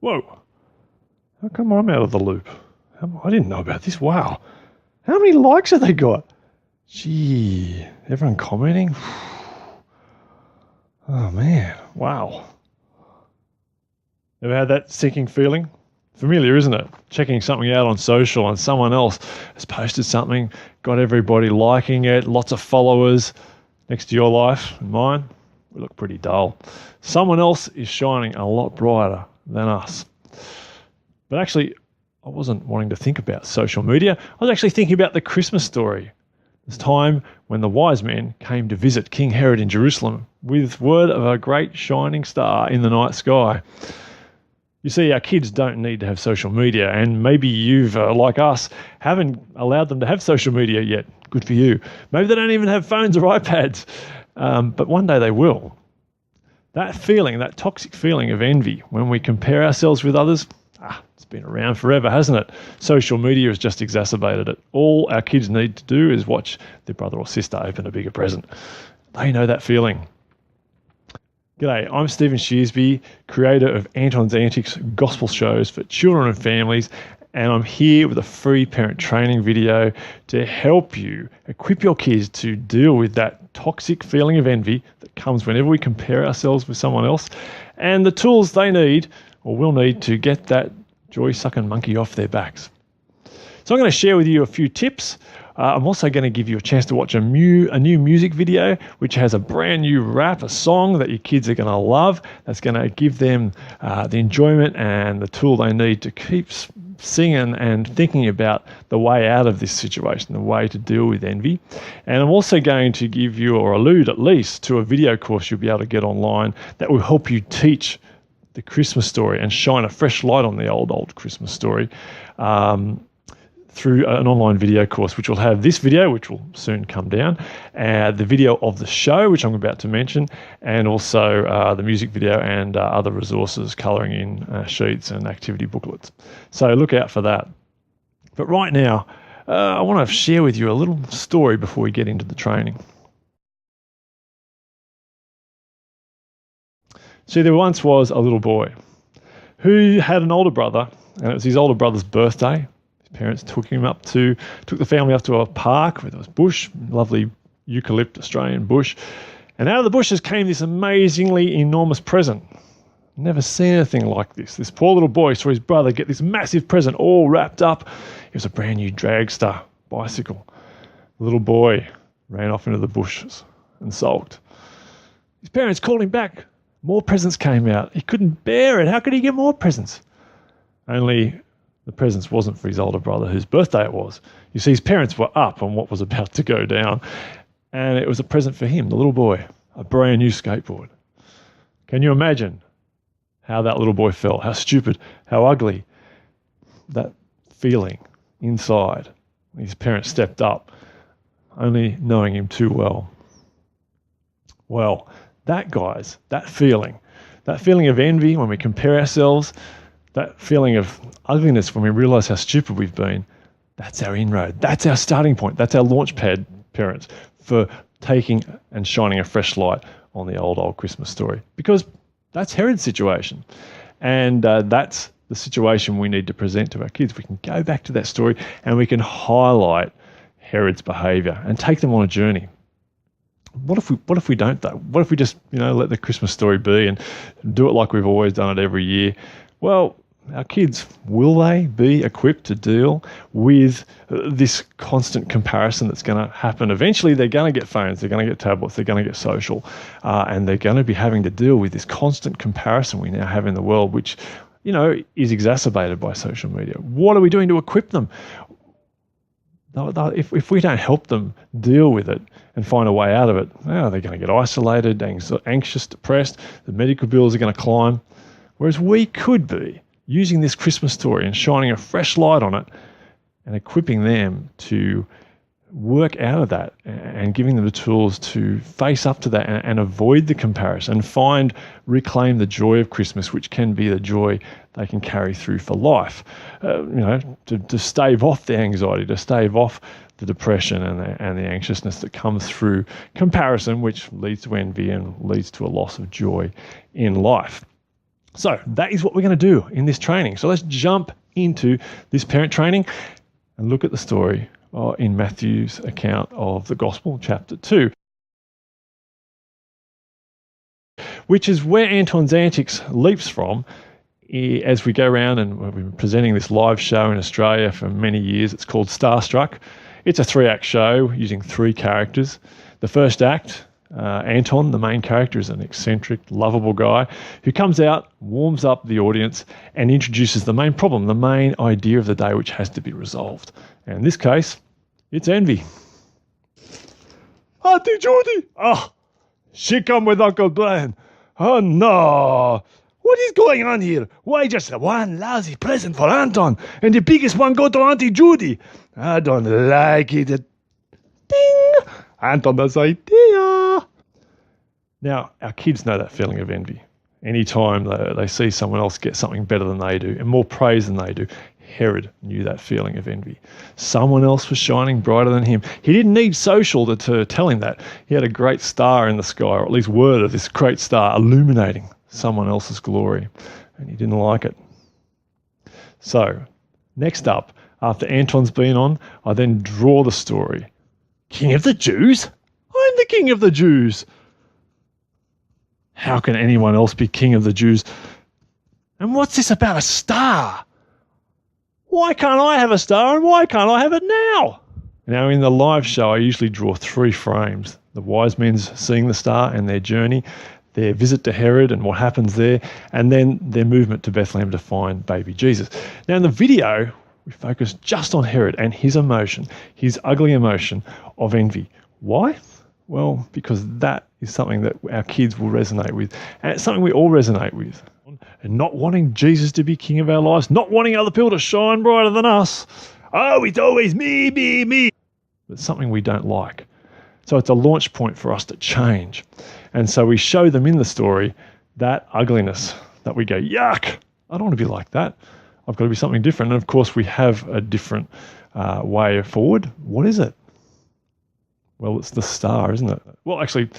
Whoa, how come I'm out of the loop? I didn't know about this. Wow. How many likes have they got? Gee, everyone commenting? Oh, man. Wow. Ever had that sinking feeling? Familiar, isn't it? Checking something out on social and someone else has posted something, got everybody liking it, lots of followers. Next to your life and mine, we look pretty dull. Someone else is shining a lot brighter than us. But actually, I wasn't wanting to think about social media. I was actually thinking about the Christmas story. This time when the wise men came to visit King Herod in Jerusalem with word of a great shining star in the night sky. You see, our kids don't need to have social media, and maybe you've, like us, haven't allowed them to have social media yet. Good for you. Maybe they don't even have phones or iPads, but one day they will. That feeling, that toxic feeling of envy when we compare ourselves with others, it's been around forever, hasn't it? Social media has just exacerbated it. All our kids need to do is watch their brother or sister open a bigger present. They know that feeling. G'day, I'm Stephen Shearsby, creator of Anton's Antics gospel shows for children and families, and I'm here with a free parent training video to help you equip your kids to deal with that toxic feeling of envy that comes whenever we compare ourselves with someone else, and the tools they need or will need to get that joy-sucking monkey off their backs. So I'm going to share with you a few tips. I'm also going to give you a chance to watch a new music video, which has a brand new rap, a song that your kids are going to love. That's going to give them the enjoyment and the tool they need to keep singing and thinking about the way out of this situation, the way to deal with envy. And I'm also going to give you, or allude at least, to a video course you'll be able to get online that will help you teach the Christmas story and shine a fresh light on the old Christmas story. Through an online video course, which will have this video, which will soon come down, the video of the show, which I'm about to mention, and also the music video and other resources, colouring in sheets and activity booklets. So look out for that. But right now, I want to share with you a little story before we get into the training. See, there once was a little boy who had an older brother, and it was his older brother's birthday. Parents took the family up to a park where there was bush, lovely eucalypt Australian bush. And out of the bushes came this amazingly enormous present. Never seen anything like this. This poor little boy saw his brother get this massive present all wrapped up. It was a brand new dragster bicycle. The little boy ran off into the bushes and sulked. His parents called him back. More presents came out. He couldn't bear it. How could he get more presents? Only the presents wasn't for his older brother, whose birthday it was. You see, his parents were up on what was about to go down, and it was a present for him, the little boy, a brand new skateboard. Can you imagine how that little boy felt? How stupid, how ugly that feeling inside when his parents stepped up, only knowing him too well. Well, that feeling of envy when we compare ourselves, that feeling of ugliness when we realise how stupid we've been, that's our inroad. That's our starting point. That's our launch pad, parents, for taking and shining a fresh light on the old Christmas story. Because that's Herod's situation. And that's the situation we need to present to our kids. We can go back to that story and we can highlight Herod's behaviour and take them on a journey. What if we don't, though? What if we just, let the Christmas story be and do it like we've always done it every year? Well, our kids, will they be equipped to deal with this constant comparison that's going to happen? Eventually, they're going to get phones, they're going to get tablets, they're going to get social, and they're going to be having to deal with this constant comparison we now have in the world, which, is exacerbated by social media. What are we doing to equip them? If we don't help them deal with it and find a way out of it, they're going to get isolated, anxious, depressed, the medical bills are going to climb. Whereas we could be using this Christmas story and shining a fresh light on it and equipping them to work out of that and giving them the tools to face up to that and avoid the comparison and reclaim the joy of Christmas, which can be the joy they can carry through for life. To stave off the anxiety, to stave off the depression and the anxiousness that comes through comparison, which leads to envy and leads to a loss of joy in life. So that is what we're going to do in this training. So let's jump into this parent training and look at the story in Matthew's account of the Gospel, chapter 2, which is where Anton's Antics leaps from as we go around, and we've been presenting this live show in Australia for many years. It's called Starstruck. It's a 3-act show using 3 characters. The first act, Anton, the main character, is an eccentric, lovable guy who comes out, warms up the audience, and introduces the main problem, the main idea of the day, which has to be resolved. And in this case, it's envy. Auntie Judy! Oh, she come with Uncle Brian. Oh, no. What is going on here? Why just one lousy present for Anton and the biggest one go to Auntie Judy? I don't like it. Ding! Anton has idea. Now, our kids know that feeling of envy. Anytime they see someone else get something better than they do and more praise than they do, Herod knew that feeling of envy. Someone else was shining brighter than him. He didn't need social to tell him that. He had a great star in the sky, or at least word of this great star illuminating someone else's glory, and he didn't like it. So, next up, after Anton's been on, I then draw the story. King of the Jews? I'm the King of the Jews. How can anyone else be King of the Jews? And what's this about a star? Why can't I have a star and why can't I have it now? Now, in the live show, I usually draw 3 frames. The wise men seeing the star and their journey, their visit to Herod and what happens there, and then their movement to Bethlehem to find baby Jesus. Now, in the video, we focus just on Herod and his emotion, his ugly emotion of envy. Why? Well, because that is something that our kids will resonate with, and it's something we all resonate with. And not wanting Jesus to be king of our lives, not wanting other people to shine brighter than us. Oh, it's always me, me, me. It's something we don't like. So it's a launch point for us to change. And so we show them in the story that ugliness, that we go, yuck, I don't want to be like that. I've got to be something different. And of course, we have a different way forward. What is it? Well, it's the star, isn't it? Well, actually,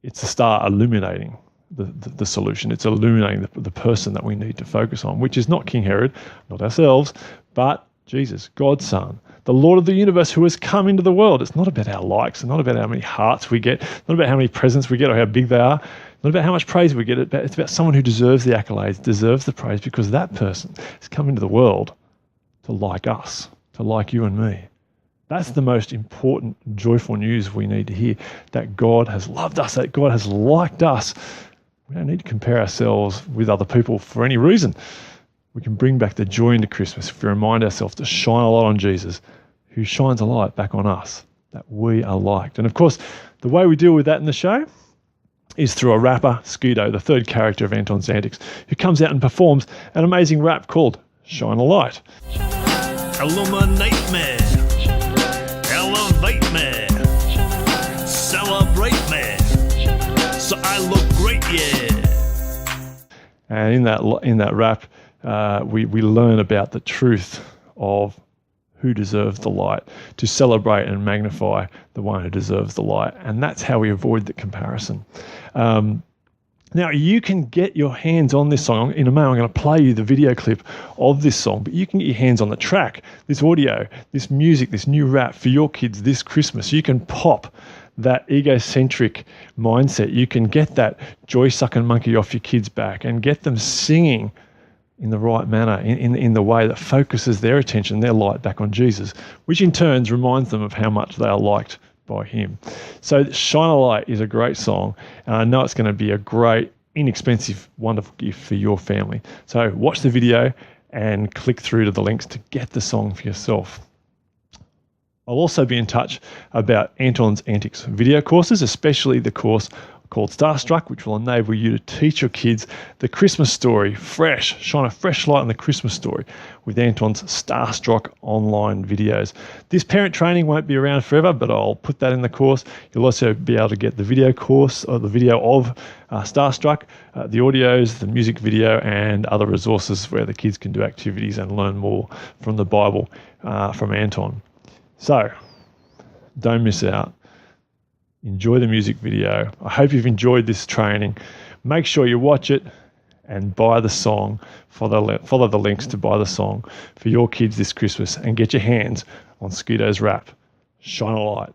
it's the star illuminating the solution. It's illuminating the person that we need to focus on, which is not King Herod, not ourselves, but Jesus, God's Son, the Lord of the universe who has come into the world. It's not about our likes. It's not about how many hearts we get. Not about how many presents we get or how big they are. Not about how much praise we get. It's about someone who deserves the accolades, deserves the praise, because that person has come into the world to like us, to like you and me. That's the most important, joyful news we need to hear, that God has loved us, that God has liked us. We don't need to compare ourselves with other people for any reason. We can bring back the joy into Christmas if we remind ourselves to shine a light on Jesus, who shines a light back on us, that we are liked. And of course, the way we deal with that in the show is through a rapper, Scudo, the 3rd character of Anton's Antics, who comes out and performs an amazing rap called Shine a Light. Illuminate me, elevate me, celebrate me, so I look great, yeah. And in that rap, we learn about the truth of who deserves the light, to celebrate and magnify the one who deserves the light. And that's how we avoid the comparison. Now, you can get your hands on this song. In a moment, I'm going to play you the video clip of this song, but you can get your hands on the track, this audio, this music, this new rap for your kids this Christmas. You can pop that egocentric mindset. You can get that joy-sucking monkey off your kids' back and get them singing in the right manner, in the way that focuses their attention, their light back on Jesus, which in turn reminds them of how much they are liked by him. So Shine a Light is a great song, and I know it's going to be a great, inexpensive, wonderful gift for your family. So watch the video and click through to the links to get the song for yourself. I'll also be in touch about Anton's Antics video courses, especially the course called Starstruck, which will enable you to teach your kids the Christmas story fresh, shine a fresh light on the Christmas story with Anton's Starstruck online videos. This parent training won't be around forever, but I'll put that in the course. You'll also be able to get the video course, or the video of Starstruck, the audios, the music video, and other resources where the kids can do activities and learn more from the Bible from Anton. So, don't miss out. Enjoy the music video. I hope you've enjoyed this training. Make sure you watch it and buy the song. Follow the links to buy the song for your kids this Christmas and get your hands on Skeeto's rap. Shine a light.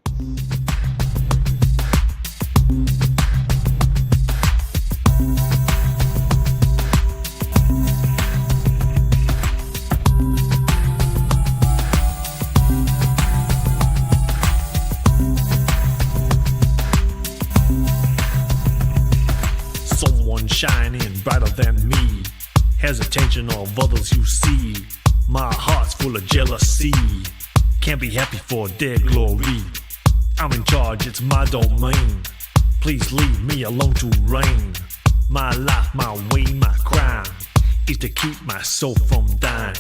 Someone shining brighter than me has attention of others you see. My heart's full of jealousy. Can't be happy for their glory. I'm in charge, it's my domain. Please leave me alone to reign. My life, my way, my crime is to keep my soul from dying.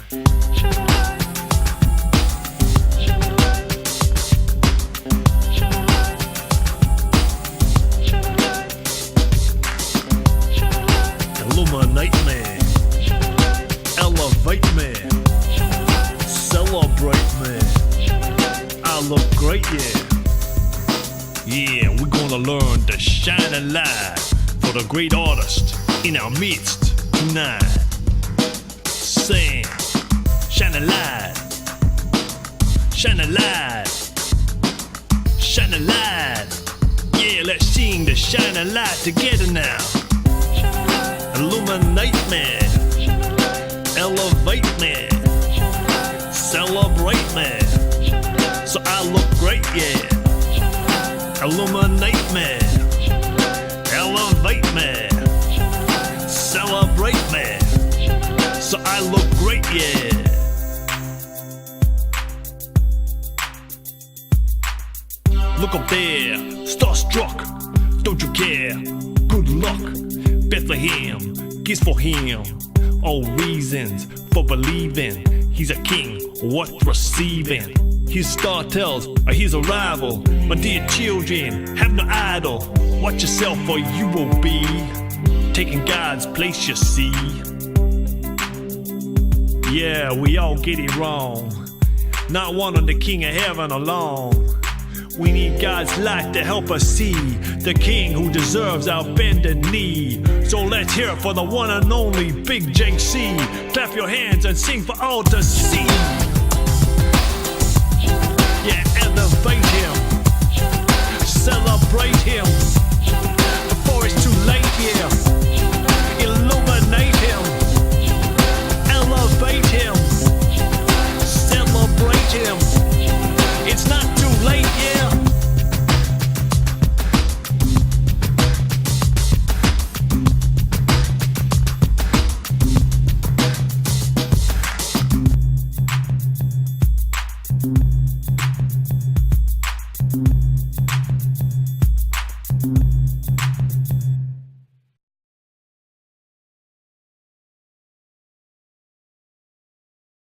Illuminate me, elevate me, celebrate me. I look great, yeah. Yeah, we're gonna learn to shine a light for the great artist in our midst tonight. Sing, shine a light, shine a light, shine a light. Yeah, let's sing the shine a light together now. Illuminate me, elevate me, celebrate me, so I look great, yeah. Illuminate me, elevate me, celebrate me, so I look great, yeah. Look up there, starstruck, don't you care? Good luck. Bethlehem, gifts for him, all reasons for believing he's a king worth receiving. His star tells of his arrival. My dear children, have no idol. Watch yourself or you will be taking God's place, you see. Yeah, we all get it wrong, not wanting the King of Heaven alone. We need God's light to help us see the King who deserves our bended knee. So let's hear it for the one and only Big JC. Clap your hands and sing for all to see. Yeah, elevate him, celebrate him, before it's too late, yeah. Illuminate him, elevate him, celebrate him. It's not too late, yeah.